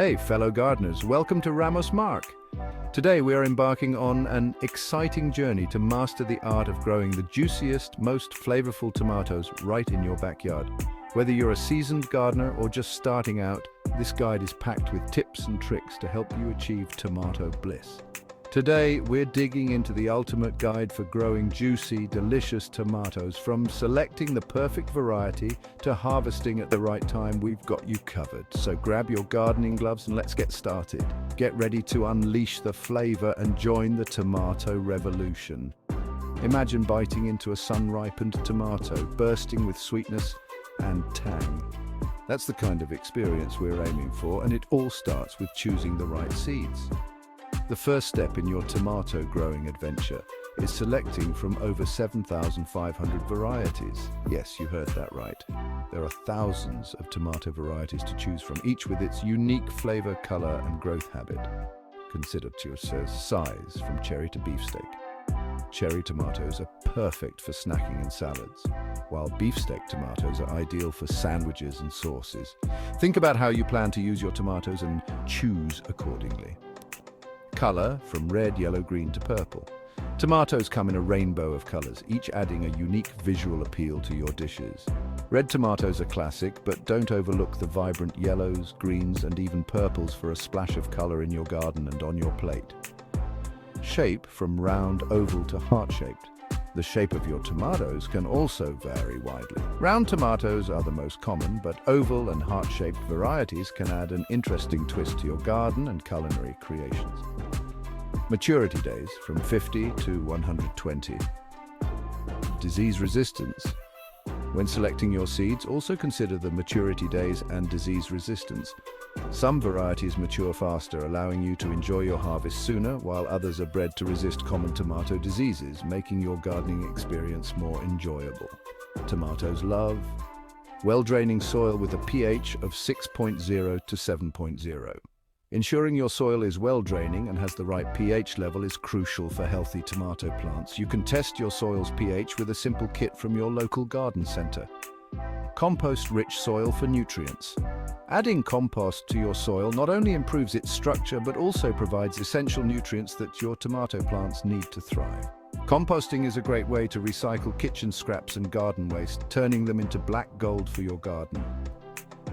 Hey fellow gardeners, welcome to Ramos Mark. Today we are embarking on an exciting journey to master the art of growing the juiciest, most flavorful tomatoes right in your backyard. Whether you're a seasoned gardener or just starting out, this guide is packed with tips and tricks to help you achieve tomato bliss. Today, we're digging into the ultimate guide for growing juicy, delicious tomatoes. From selecting the perfect variety to harvesting at the right time, we've got you covered. So grab your gardening gloves and let's get started. Get ready to unleash the flavor and join the tomato revolution. Imagine biting into a sun-ripened tomato, bursting with sweetness and tang. That's the kind of experience we're aiming for, and it all starts with choosing the right seeds. The first step in your tomato growing adventure is selecting from over 7,500 varieties. Yes, you heard that right. There are thousands of tomato varieties to choose from, each with its unique flavor, color, and growth habit. Consider to your size, from cherry to beefsteak. Cherry tomatoes are perfect for snacking and salads, while beefsteak tomatoes are ideal for sandwiches and sauces. Think about how you plan to use your tomatoes and choose accordingly. Color, from red, yellow, green to purple. Tomatoes come in a rainbow of colors, each adding a unique visual appeal to your dishes. Red tomatoes are classic, but don't overlook the vibrant yellows, greens, and even purples for a splash of color in your garden and on your plate. Shape, from round, oval to heart-shaped. The shape of your tomatoes can also vary widely. Round tomatoes are the most common, but oval and heart-shaped varieties can add an interesting twist to your garden and culinary creations. Maturity days, from 50 to 120. Disease resistance. When selecting your seeds, also consider the maturity days and disease resistance. Some varieties mature faster, allowing you to enjoy your harvest sooner, while others are bred to resist common tomato diseases, making your gardening experience more enjoyable. Tomatoes love well-draining soil with a pH of 6.0 to 7.0. Ensuring your soil is well-draining and has the right pH level is crucial for healthy tomato plants. You can test your soil's pH with a simple kit from your local garden center. Compost-rich soil for nutrients. Adding compost to your soil not only improves its structure, but also provides essential nutrients that your tomato plants need to thrive. Composting is a great way to recycle kitchen scraps and garden waste, turning them into black gold for your garden.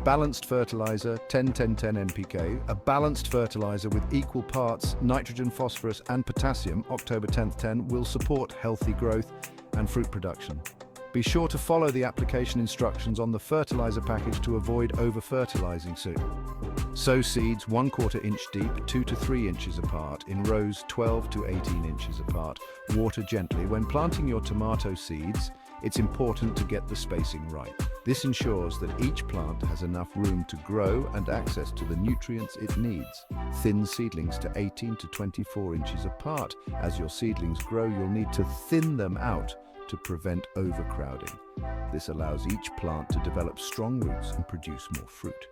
Balanced fertilizer, 10-10-10 NPK, a balanced fertilizer with equal parts nitrogen, phosphorus, and potassium, October 10th 10, will support healthy growth and fruit production. Be sure to follow the application instructions on the fertilizer package to avoid over-fertilizing soon. Sow seeds 1/4 inch deep, 2 to 3 inches apart, in rows 12 to 18 inches apart. Water gently. When planting your tomato seeds, it's important to get the spacing right. This ensures that each plant has enough room to grow and access to the nutrients it needs. Thin seedlings to 18 to 24 inches apart. As your seedlings grow, you'll need to thin them out to prevent overcrowding. This allows each plant to develop strong roots and produce more fruit.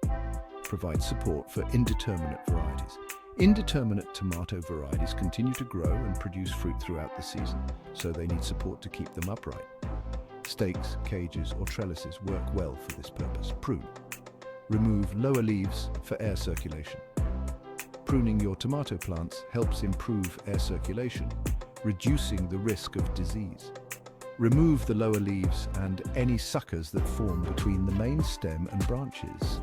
Provide support for indeterminate varieties. Indeterminate tomato varieties continue to grow and produce fruit throughout the season, so they need support to keep them upright. Stakes, cages, or trellises work well for this purpose. Prune. Remove lower leaves for air circulation. Pruning your tomato plants helps improve air circulation, reducing the risk of disease. Remove the lower leaves and any suckers that form between the main stem and branches.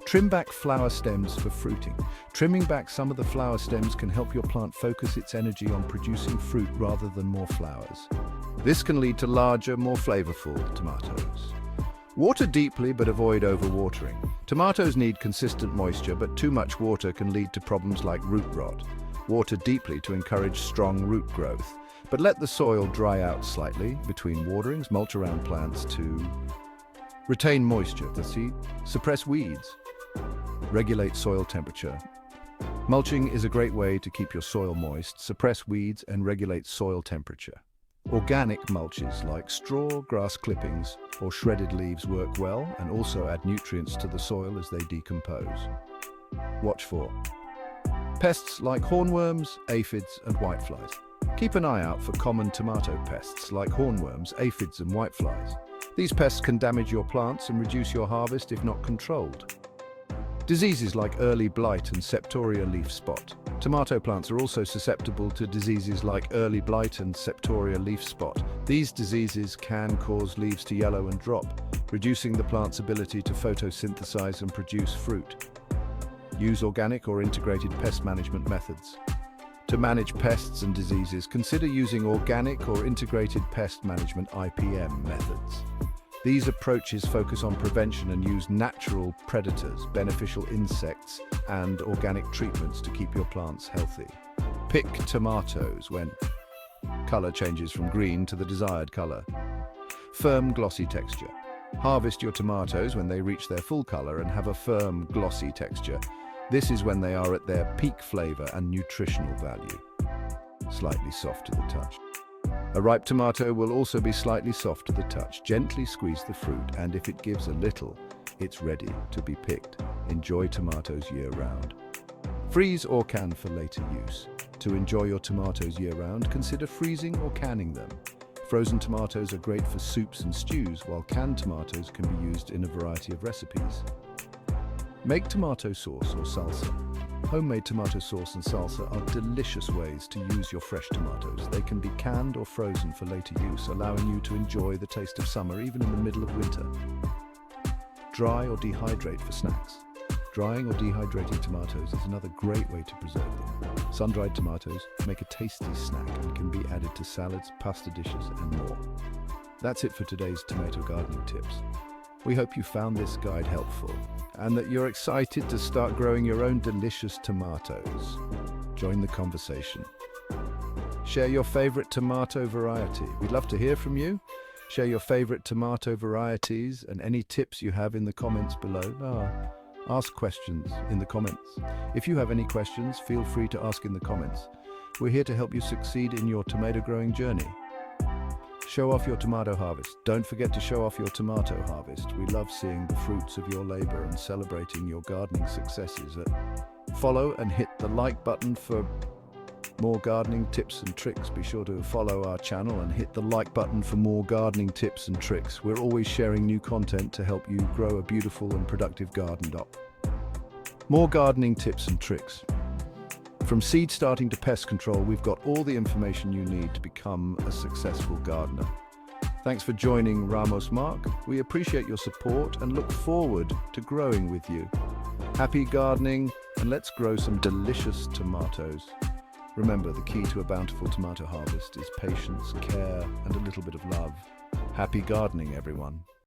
Trim back flower stems for fruiting. Trimming back some of the flower stems can help your plant focus its energy on producing fruit rather than more flowers. This can lead to larger, more flavorful tomatoes. Water deeply but avoid overwatering. Tomatoes need consistent moisture, but too much water can lead to problems like root rot. Water deeply to encourage strong root growth, but let the soil dry out slightly between waterings. Mulch around plants to retain moisture. Suppress weeds. Regulate soil temperature. Mulching is a great way to keep your soil moist, suppress weeds, and regulate soil temperature. Organic mulches like straw, grass clippings, or shredded leaves work well and also add nutrients to the soil as they decompose. Watch for pests like hornworms, aphids, and whiteflies. Keep an eye out for common tomato pests like hornworms, aphids, and whiteflies. These pests can damage your plants and reduce your harvest if not controlled. Diseases like early blight and septoria leaf spot. Tomato plants are also susceptible to diseases like early blight and septoria leaf spot. These diseases can cause leaves to yellow and drop, reducing the plant's ability to photosynthesize and produce fruit. Use organic or integrated pest management methods. To manage pests and diseases, consider using organic or integrated pest management (IPM) methods. These approaches focus on prevention and use natural predators, beneficial insects, and organic treatments to keep your plants healthy. Pick tomatoes when color changes from green to the desired color. Firm, glossy texture. Harvest your tomatoes when they reach their full color and have a firm, glossy texture. This is when they are at their peak flavor and nutritional value. Slightly soft to the touch. A ripe tomato will also be slightly soft to the touch. Gently squeeze the fruit, and if it gives a little, it's ready to be picked. Enjoy tomatoes year-round. Freeze or can for later use. To enjoy your tomatoes year-round, consider freezing or canning them. Frozen tomatoes are great for soups and stews, while canned tomatoes can be used in a variety of recipes. Make tomato sauce or salsa. Homemade tomato sauce and salsa are delicious ways to use your fresh tomatoes. They can be canned or frozen for later use, allowing you to enjoy the taste of summer even in the middle of winter. Dry or dehydrate for snacks. Drying or dehydrating tomatoes is another great way to preserve them. Sun-dried tomatoes make a tasty snack and can be added to salads, pasta dishes, and more. That's it for today's tomato gardening tips. We hope you found this guide helpful and that you're excited to start growing your own delicious tomatoes. Join the conversation. Share your favorite tomato variety. We'd love to hear from you. Share your favorite tomato varieties and any tips you have in the comments below. Ask questions in the comments. If you have any questions, feel free to ask in the comments. We're here to help you succeed in your tomato growing journey. Show off your tomato harvest. Don't forget to show off your tomato harvest. We love seeing the fruits of your labor and celebrating your gardening successes. Follow and hit the like button for more gardening tips and tricks. Be sure to follow our channel and hit the like button for more gardening tips and tricks. We're always sharing new content to help you grow a beautiful and productive garden. More gardening tips and tricks. From seed starting to pest control, we've got all the information you need to become a successful gardener. Thanks for joining Ramos Mark. We appreciate your support and look forward to growing with you. Happy gardening, and let's grow some delicious tomatoes. Remember, the key to a bountiful tomato harvest is patience, care, and a little bit of love. Happy gardening, everyone.